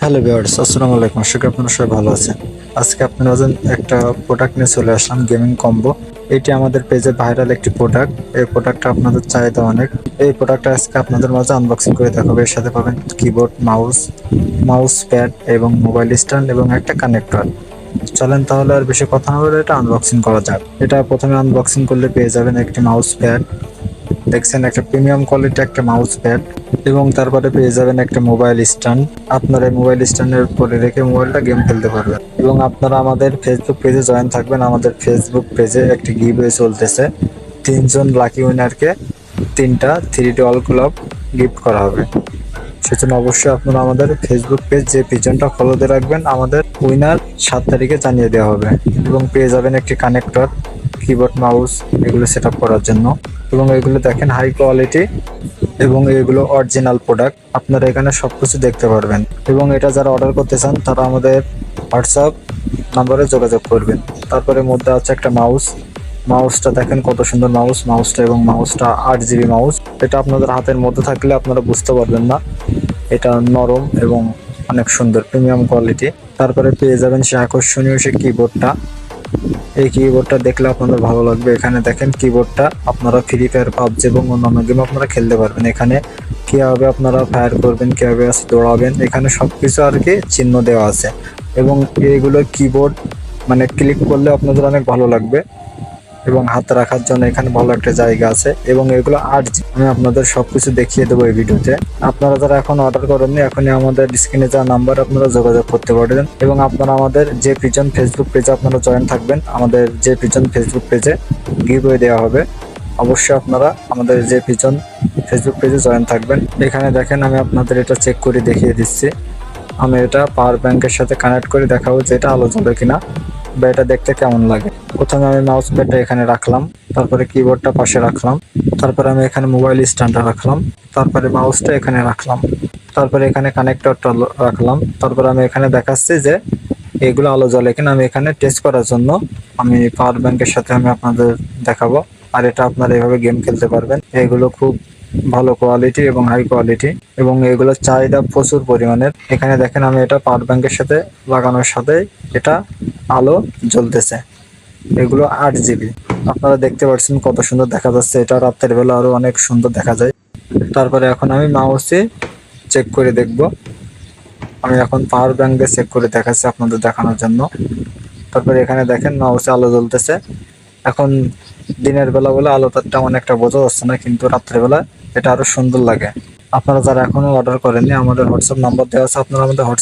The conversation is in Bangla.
হ্যালো ভিউয়ার্স, আসসালামু আলাইকুম। আশা করি আপনারা সবাই ভালো আছেন। আজকে আপনারা একটা প্রোডাক্ট নিয়ে চলে আসলাম, গেমিং কম্বো। এটি আমাদের পেজে ভাইরাল একটি প্রোডাক্ট। এই প্রোডাক্টটা আপনাদের চাহিদা অনেক। এই প্রোডাক্টটা আজকে আপনাদের মাঝে আনবক্সিং করে দেখাবো। এর সাথে পাবেন কিবোর্ড, মাউস প্যাড এবং মোবাইল স্ট্যান্ড এবং একটা কানেক্টর। চলেন তাহলে আর বেশি কথা না বলে এটা আনবক্সিং করা যাক। এটা প্রথমে আনবক্সিং করলে পেয়ে যাবেন একটি মাউস প্যাড। দেখছেন, একটা প্রিমিয়াম কোয়ালিটি একটা মাউস প্যাড, এবং তারপরে পেয়ে যাবেন একটা মোবাইল স্ট্যান্ড। আপনারা এই মোবাইল স্ট্যান্ডের উপরে রেখে মোবাইলটা গেম খেলতে পারবেন। এবং আপনারা আমাদের ফেসবুক পেজে জয়েন থাকবেন। আমাদের ফেসবুক পেজে একটি গিভওয়ে চলতেছে। 3জন লাকি উইনারকে 3টা 3D অল ক্লাব গিফট করা হবে। সেজন্য অবশ্যই আপনারা আমাদের ফেসবুক পেজ যে পিজনটা ফলো দিয়ে রাখবেন, আমাদের উইনার 7 তারিখে জানিয়ে দেওয়া হবে। এবং পেয়ে যাবেন একটি কানেক্টর, কিবোর্ড, মাউস এগুলো সেট আপ করার জন্য। এবং এগুলো দেখেন হাই কোয়ালিটি এবং এগুলো অরিজিনাল প্রোডাক্ট। আপনারা এখানে সবকিছু দেখতে পারবেন। এবং এটা যারা অর্ডার করতে চান তারা আমাদের হোয়াটসঅ্যাপ নাম্বারে যোগাযোগ করবেন। তারপরে মধ্যে আছে একটা মাউসটা দেখেন কত সুন্দর মাউসটা, এবং মাউসটা 8 GB মাউস। এটা আপনাদের হাতের মধ্যে থাকলে আপনারা বুঝতে পারবেন না। এটা নরম এবং অনেক সুন্দর, প্রিমিয়াম কোয়ালিটি। তারপরে পেয়ে যাবেন সে আকর্ষণীয় সে কিবোর্ডটা। এই কিবোর্ডটা দেখলে আপনাদের ভালো লাগবে। এখানে দেখেন কিবোর্ডটা আপনারা ফ্রি ফায়ার, পাবজি এবং অন্যান্য গেম আপনারা খেলতে পারবেন। এখানে কিভাবে আপনারা ফায়ার করবেন, কিভাবে দৌড়াবেন, এখানে সবকিছু আর কি চিহ্ন দেওয়া আছে। এবং এইগুলো কিবোর্ড মানে ক্লিক করলে আপনাদের অনেক ভালো লাগবে। এবং হাত রাখার জন্য এখানে ভালো একটা জায়গা আছে। এবং এগুলো 8 GB। আমি আপনাদের সবকিছু দেখিয়ে দেবো এই ভিডিওতে। আপনারা যারা এখন অর্ডার করেননি, এখনই আমাদের স্ক্রিনে যা নাম্বার আপনারা যোগাযোগ করতে পারবেন। এবং আপনারা আমাদের যে পিজন ফেসবুক পেজে আপনারা জয়েন থাকবেন, আমাদের যে পিজন ফেসবুক পেজে গিভওয়ে দেওয়া হবে। অবশ্যই আপনারা আমাদের যে পিজন ফেসবুক পেজে জয়েন থাকবেন। এখানে দেখেন, আমি আপনাদের এটা চেক করে দেখিয়ে দিচ্ছি। আমি এটা পাওয়ার ব্যাংকের সাথে কানেক্ট করে দেখাবো যে এটা আলো জ্বলে কিনা বা এটা দেখতে কেমন লাগে। প্রথমে আমি মাউস প্যাডটা এখানে রাখলাম, তারপরে কিবোর্ডটা পাশে রাখলাম, তারপরে আমি এখানে মোবাইল স্ট্যান্ডটা রাখলাম, তারপরে মাউসটা এখানে রাখলাম, তারপরে এখানে কানেক্টরটা রাখলাম। তারপরে আমি এখানে দেখাচ্ছি যে এগুলো আলো জ্বলে কিনা। আমি এখানে টেস্ট করার জন্য আমি পাওয়ার ব্যাংকের সাথে আমি আপনাদের দেখাবো। আর এটা আপনারা এইভাবে গেম খেলতে পারবেন। এগুলো খুব ভালো কোয়ালিটি এবং হাই কোয়ালিটি, এবং এগুলোর চাহিদা প্রচুর পরিমাণের। এখানে দেখেন, আমি এটা পাওয়ার ব্যাংকের সাথে লাগানোর সাথে এটা আলো জ্বলতেছে। এগুলো 8 GB। আপনারা দেখতে পাচ্ছেন কত সুন্দর দেখা যাচ্ছে। এটা রাতের বেলা আরো অনেক সুন্দর দেখা যায়। তারপরে এখন আমি মাউসে চেক করে দেখব। আমি এখন পাওয়ার ব্যাংকে চেক করে দেখাচ্ছি আপনাদের দেখানোর জন্য। তারপরে এখানে দেখেন মাউসে আলো জ্বলতেছে। এখন দিনের বেলা বলে আলোটা তেমন একটা বোঝা যাচ্ছে না, কিন্তু রাত্রের বেলা এটা আরো সুন্দর লাগে। আপনারা যারা এখনো অর্ডার করেননি, আমাদের হোয়াটসঅ্যাপ নাম্বার দেওয়া আছে। আপনারা আমাদের হোয়াটসঅ্যাপ